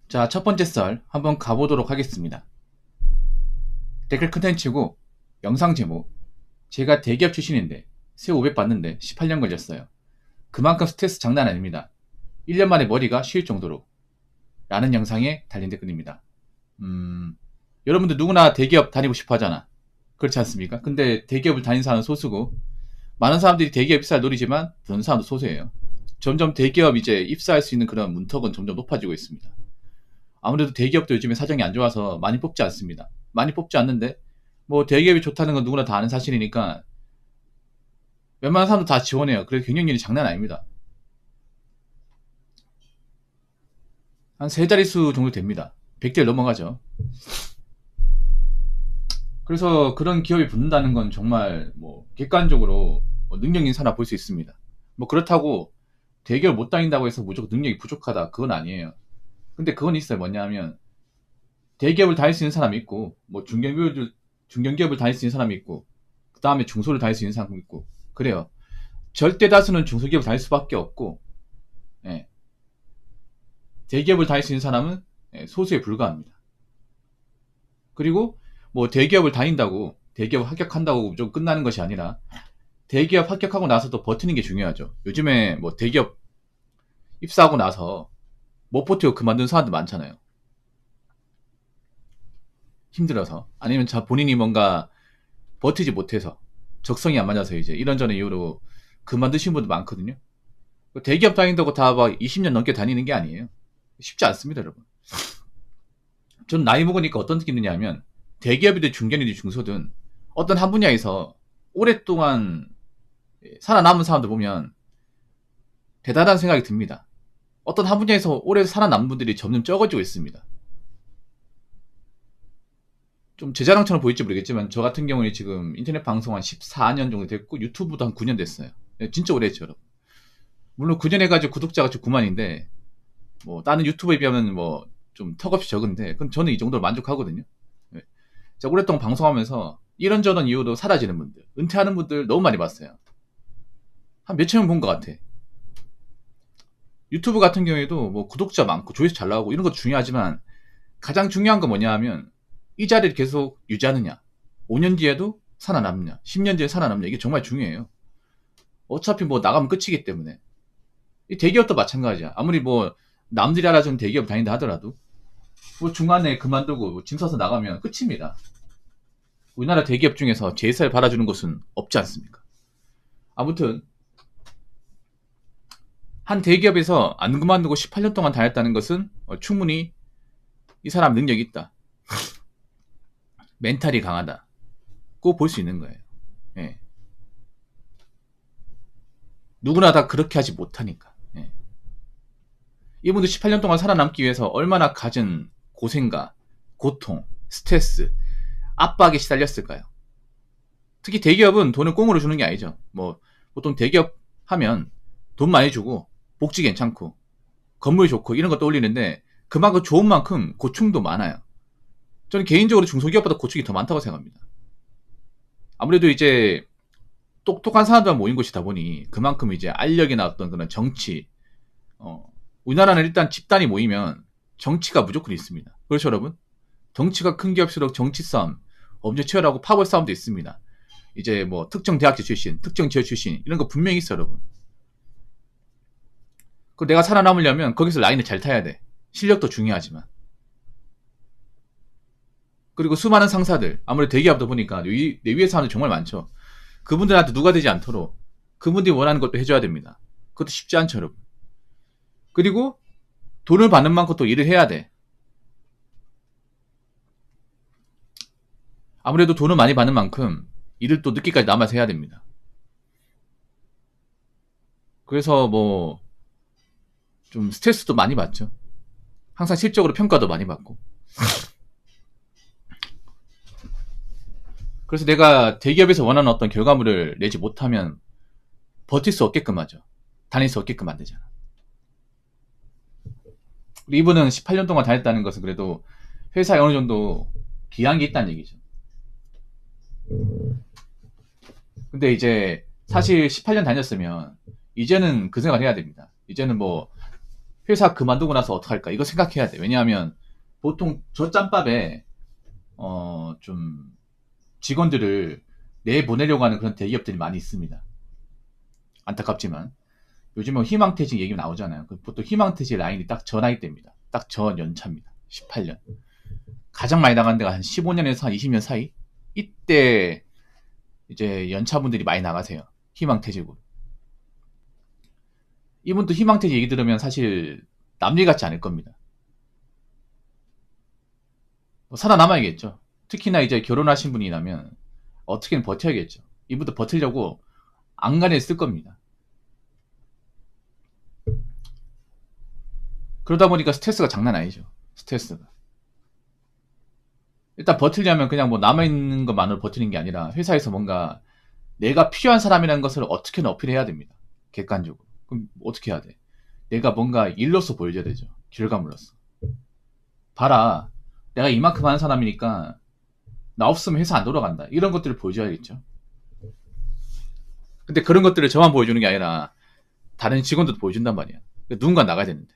자, 첫 번째 썰 한번 가보도록 하겠습니다. 댓글 컨텐츠고 영상 제목, 제가 대기업 출신인데 세 500 받는데 18년 걸렸어요. 그만큼 스트레스 장난 아닙니다. 1년 만에 머리가 쉴 정도로 라는 영상에 달린 댓글입니다. 여러분들 누구나 대기업 다니고 싶어 하잖아. 그렇지 않습니까? 근데 대기업을 다니는 사람은 소수고, 많은 사람들이 대기업 입사를 노리지만 그런 사람도 소수예요. 점점 대기업 이제 입사할 수 있는 그런 문턱은 점점 높아지고 있습니다. 아무래도 대기업도 요즘에 사정이 안 좋아서 많이 뽑지 않습니다. 많이 뽑지 않는데, 뭐 대기업이 좋다는 건 누구나 다 아는 사실이니까 웬만한 사람도 다 지원해요. 그래서 경쟁률이 장난 아닙니다. 한 세 자릿수 정도 됩니다. 100대 넘어가죠. 그래서 그런 기업이 붙는다는 건 정말 뭐 객관적으로 능력 있는 사람 볼 수 있습니다. 뭐 그렇다고 대기업 못 다닌다고 해서 무조건 능력이 부족하다, 그건 아니에요. 근데 그건 있어요. 뭐냐면 대기업을 다닐 수 있는 사람이 있고, 뭐 중견기업을 다닐 수 있는 사람이 있고, 그 다음에 중소를 다닐 수 있는 사람이 있고, 그래요. 절대 다수는 중소기업을 다닐 수밖에 없고, 예, 대기업을 다닐 수 있는 사람은 소수에 불과합니다. 그리고 뭐 대기업을 다닌다고, 대기업 합격한다고 무조건 끝나는 것이 아니라 대기업 합격하고 나서도 버티는 게 중요하죠. 요즘에 뭐 대기업 입사하고 나서 못 버티고 그만둔 사람들 많잖아요. 힘들어서, 아니면 본인이 뭔가 버티지 못해서, 적성이 안 맞아서 이제 이런저런 이유로 그만두신 분도 많거든요. 대기업 다닌다고 다 막 20년 넘게 다니는 게 아니에요. 쉽지 않습니다, 여러분. 전 나이 먹으니까 어떤 느낌 드냐면, 대기업이든 중견이든 중소든 어떤 한 분야에서 오랫동안 살아남은 사람들 보면 대단한 생각이 듭니다. 어떤 한 분야에서 오래 살아남은 분들이 점점 적어지고 있습니다. 좀 제 자랑처럼 보일지 모르겠지만, 저 같은 경우는 지금 인터넷 방송 한 14년 정도 됐고, 유튜브도 한 9년 됐어요. 진짜 오래 했죠, 여러분. 물론 9년 해가지고 구독자가 9만인데, 뭐 다른 유튜버에 비하면 뭐 좀 턱없이 적은데, 그건 저는 이 정도로 만족하거든요. 네. 제가 오랫동안 방송하면서 이런저런 이유로 사라지는 분들, 은퇴하는 분들 너무 많이 봤어요. 한 몇천 명 본 것 같아. 유튜브 같은 경우에도 뭐 구독자 많고 조회수 잘 나오고 이런 것도 중요하지만, 가장 중요한 건 뭐냐 하면 이 자리를 계속 유지하느냐, 5년 뒤에도 살아남느냐, 10년 뒤에 살아남느냐, 이게 정말 중요해요. 어차피 뭐 나가면 끝이기 때문에. 이 대기업도 마찬가지야. 아무리 뭐 남들이 알아주는 대기업 다닌다 하더라도 뭐 중간에 그만두고 짐 싸서 나가면 끝입니다. 우리나라 대기업 중에서 제살 받아주는 곳은 없지 않습니까? 아무튼 한 대기업에서 안 그만두고 18년 동안 다녔다는 것은 충분히 이 사람 능력이 있다, 멘탈이 강하다고 볼 수 있는 거예요. 예. 누구나 다 그렇게 하지 못하니까. 예. 이분도 18년 동안 살아남기 위해서 얼마나 갖은 고생과 고통, 스트레스, 압박에 시달렸을까요? 특히 대기업은 돈을 꽁으로 주는 게 아니죠. 뭐 보통 대기업 하면 돈 많이 주고 복지 괜찮고 건물 좋고 이런 거 떠올리는데, 그만큼 좋은 만큼 고충도 많아요. 저는 개인적으로 중소기업보다 고충이 더 많다고 생각합니다. 아무래도 이제 똑똑한 사람들만 모인 곳이다 보니 그만큼 이제 알력이나 어떤 그런 정치, 우리나라는 일단 집단이 모이면 정치가 무조건 있습니다. 그렇죠, 여러분? 덩치가 큰 기업일수록 정치 싸움 엄청 치열하고 파벌 싸움도 있습니다. 이제 뭐 특정 대학교 출신, 특정 지역 출신 이런 거 분명히 있어, 여러분. 그 내가 살아남으려면 거기서 라인을 잘 타야 돼. 실력도 중요하지만. 그리고 수많은 상사들, 아무래도 대기업도 보니까 내 위에 사람들 정말 많죠. 그분들한테 누가 되지 않도록 그분들이 원하는 것도 해줘야 됩니다. 그것도 쉽지 않죠, 여러분. 그리고 돈을 받는 만큼 또 일을 해야 돼. 아무래도 돈을 많이 받는 만큼 일을 또 늦게까지 남아서 해야 됩니다. 그래서 뭐 좀 스트레스도 많이 받죠. 항상 실적으로 평가도 많이 받고. 그래서 내가 대기업에서 원하는 어떤 결과물을 내지 못하면 버틸 수 없게끔 하죠. 다닐 수 없게끔 만들잖아. 이분은 18년 동안 다녔다는 것은 그래도 회사에 어느 정도 기한이 있다는 얘기죠. 근데 이제 사실 18년 다녔으면 이제는 그 생각을 해야 됩니다. 이제는 뭐 회사 그만두고 나서 어떡할까? 이거 생각해야 돼. 왜냐하면 보통 저 짬밥에 좀 직원들을 내보내려고 하는 그런 대기업들이 많이 있습니다. 안타깝지만 요즘은 희망퇴직 얘기 나오잖아요. 보통 희망퇴직 라인이 딱 저 나이대입니다. 딱 저 연차입니다. 18년. 가장 많이 나간 데가 한 15년에서 한 20년 사이? 이때 이제 연차분들이 많이 나가세요. 희망퇴직으로. 이분도 희망퇴직 얘기 들으면 사실 남일 같지 않을 겁니다. 뭐 살아남아야겠죠. 특히나 이제 결혼하신 분이라면 어떻게든 버텨야겠죠. 이분도 버티려고 안간에 쓸 겁니다. 그러다 보니까 스트레스가 장난 아니죠. 스트레스가. 일단 버티려면 그냥 뭐 남아있는 것만으로 버티는 게 아니라 회사에서 뭔가 내가 필요한 사람이라는 것을 어떻게든 어필해야 됩니다. 객관적으로. 그럼 어떻게 해야 돼? 내가 뭔가 일로서 보여줘야 되죠. 결과물로서. 봐라. 내가 이만큼 하는 사람이니까 나 없으면 회사 안 돌아간다. 이런 것들을 보여줘야겠죠. 근데 그런 것들을 저만 보여주는 게 아니라 다른 직원들도 보여준단 말이야. 누군가 나가야 되는데.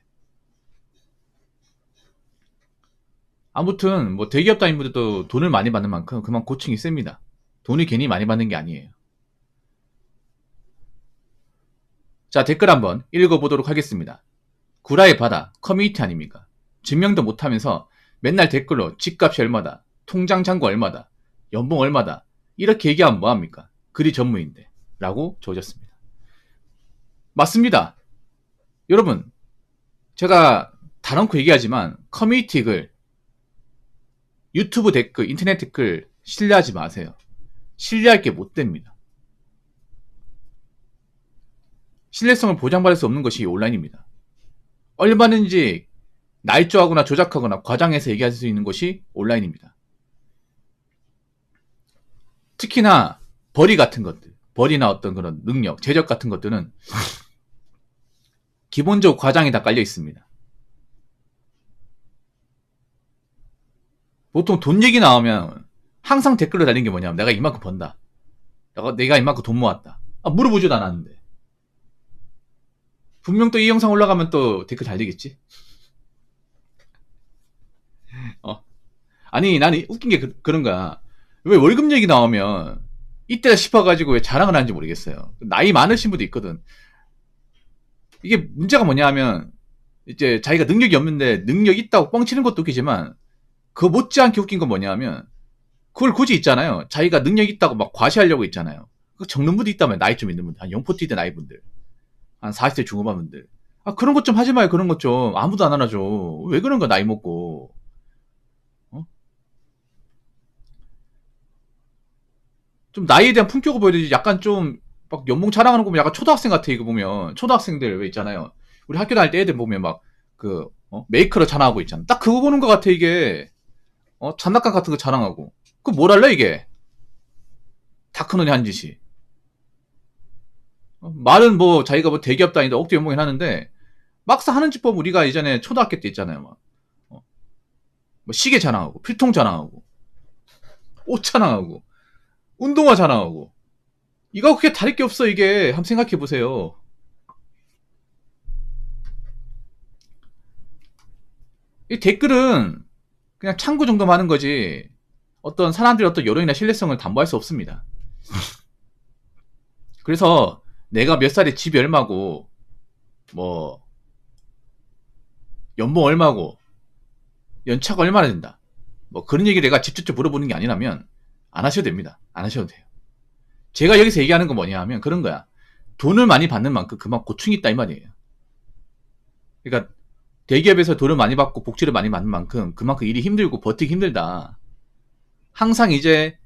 아무튼 뭐 대기업 다니분들도 돈을 많이 받는 만큼 그만 고충이 셉니다. 돈이 괜히 많이 받는 게 아니에요. 자, 댓글 한번 읽어보도록 하겠습니다. 구라의 바다 커뮤니티 아닙니까? 증명도 못하면서 맨날 댓글로 집값이 얼마다, 통장 잔고 얼마다, 연봉 얼마다 이렇게 얘기하면 뭐합니까? 글이 전무인데 라고 적어졌습니다. 맞습니다. 여러분, 제가 다뤄놓고 얘기하지만 커뮤니티 글, 유튜브 댓글, 인터넷 댓글 신뢰하지 마세요. 신뢰할 게 못 됩니다. 신뢰성을 보장받을 수 없는 것이 온라인입니다. 얼마든지 날조하거나 조작하거나 과장해서 얘기할 수 있는 것이 온라인입니다. 특히나 벌이 같은 것들, 벌이나 어떤 그런 능력, 재력 같은 것들은 기본적으로 과장이 다 깔려 있습니다. 보통 돈 얘기 나오면 항상 댓글로 달린 게 뭐냐면 내가 이만큼 번다. 내가 이만큼 돈 모았다. 물어보지도 않았는데. 분명 또 이 영상 올라가면 또 댓글 잘 되겠지? 아니, 나는 웃긴 게 그런 거야. 왜 월급 얘기 나오면 이때다 싶어가지고 왜 자랑을 하는지 모르겠어요. 나이 많으신 분도 있거든. 이게 문제가 뭐냐 하면 이제 자기가 능력이 없는데 능력 있다고 뻥치는 것도 웃기지만 그거 못지않게 웃긴 건 뭐냐 하면 그걸 굳이 있잖아요. 자기가 능력 있다고 막 과시하려고 있잖아요. 그 적는 분도 있다면 나이 좀 있는 분들, 한 0포티대 나이 분들, 한 40대 중후반 분들. 그런 것 좀 하지 마요. 그런 것 좀. 아무도 안 알아줘. 왜 그런 거 나이 먹고. 좀 나이에 대한 품격을 보여야지. 약간 좀 막 연봉 자랑하는 거 보면 약간 초등학생 같아. 이거 보면 초등학생들 왜 있잖아요. 우리 학교 다닐 때 애들 보면 막 그 메이커로 자랑하고 있잖아. 딱 그거 보는 것 같아 이게. 장난감 같은 거 자랑하고. 그 뭘 할래 이게? 다 큰 놈이 한 짓이. 말은 뭐 자기가 뭐 대기업 다니다 억대 연봉이 하는데 막상 하는 짓 보면 우리가 예전에 초등학교 때 있잖아요. 막 뭐 시계 자랑하고 필통 자랑하고 옷 자랑하고 운동화 자랑하고 이거 그게 다를 게 없어 이게. 한번 생각해 보세요. 이 댓글은 그냥 참고 정도만 하는 거지 어떤 사람들의 어떤 여론이나 신뢰성을 담보할 수 없습니다. 그래서 내가 몇 살에 집이 얼마고 뭐 연봉 얼마고 연차가 얼마나 된다 뭐 그런 얘기 내가 직접적으로 물어보는 게 아니라면 안 하셔도 됩니다. 안 하셔도 돼요. 제가 여기서 얘기하는 건 뭐냐 하면 그런 거야. 돈을 많이 받는 만큼 그만 고충이 있다 이 말이에요. 그러니까 대기업에서 돈을 많이 받고 복지를 많이 받는 만큼 그만큼 일이 힘들고 버티기 힘들다. 항상 이제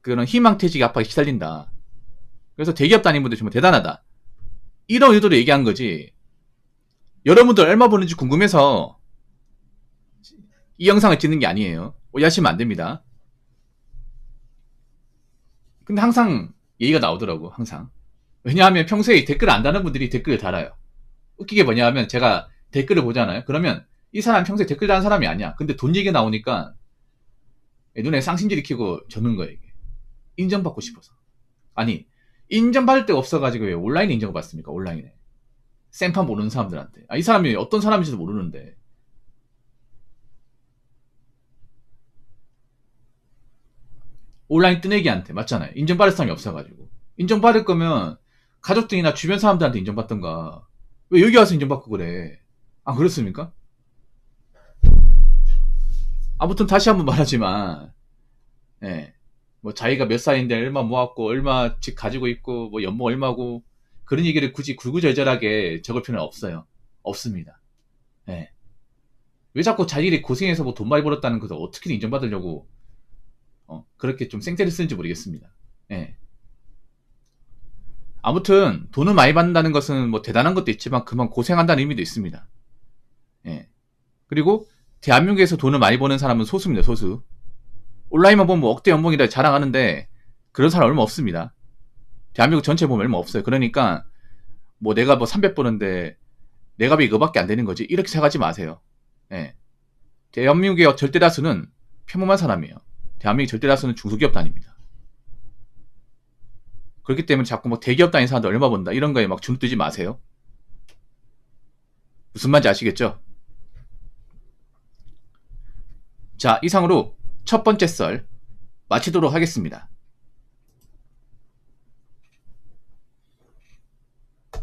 그런 희망퇴직 압박에 시달린다. 그래서 대기업 다니는 분들 정말 대단하다. 이런 의도로 얘기한 거지. 여러분들 얼마 버는지 궁금해서 이 영상을 찍는 게 아니에요. 오해하시면 안 됩니다. 근데 항상 얘기가 나오더라고. 항상. 왜냐하면 평소에 댓글 안 다는 분들이 댓글을 달아요. 웃기게 뭐냐 하면 제가 댓글을 보잖아요. 그러면 이 사람 평소에 댓글 다는 사람이 아니야. 근데 돈 얘기가 나오니까 눈에 쌍심지를 키고 적는 거예요. 이게. 인정받고 싶어서. 아니 인정받을 데가 없어가지고 왜 온라인에 인정을 받습니까? 온라인에. 생판 모르는 사람들한테. 이 사람이 어떤 사람인지도 모르는데. 온라인 뜨내기한테 맞잖아요. 인정받을 사람이 없어가지고. 인정받을 거면 가족들이나 주변 사람들한테 인정받던가. 왜 여기 와서 인정받고 그래? 아, 그렇습니까? 아무튼 다시 한번 말하지만, 예. 뭐 자기가 몇 살인데 얼마 모았고 얼마 집 가지고 있고 뭐 연봉 얼마고 그런 얘기를 굳이 굴구절절하게 적을 필요는 없어요. 없습니다. 예. 왜 자꾸 자기들이 고생해서 뭐 돈 많이 벌었다는 것을 어떻게 인정받으려고 그렇게 좀 생태를 쓰는지 모르겠습니다. 예. 아무튼 돈을 많이 받는다는 것은 뭐 대단한 것도 있지만 그만 고생한다는 의미도 있습니다. 예. 그리고 대한민국에서 돈을 많이 버는 사람은 소수입니다. 소수. 온라인만 보면 뭐 억대 연봉이라 자랑하는데 그런 사람 얼마 없습니다. 대한민국 전체 보면 얼마 없어요. 그러니까 뭐 내가 뭐 300 버는데 내가 왜 이거밖에 안 되는 거지? 이렇게 생각하지 마세요. 예. 대한민국의 절대 다수는 평범한 사람이에요. 대한민국 절대 다수는 중소기업 단위입니다. 그렇기 때문에 자꾸 뭐 대기업 다니는 사람들 얼마 번다 이런 거에 막 주눅들지 마세요. 무슨 말인지 아시겠죠? 자, 이상으로 첫 번째 썰 마치도록 하겠습니다.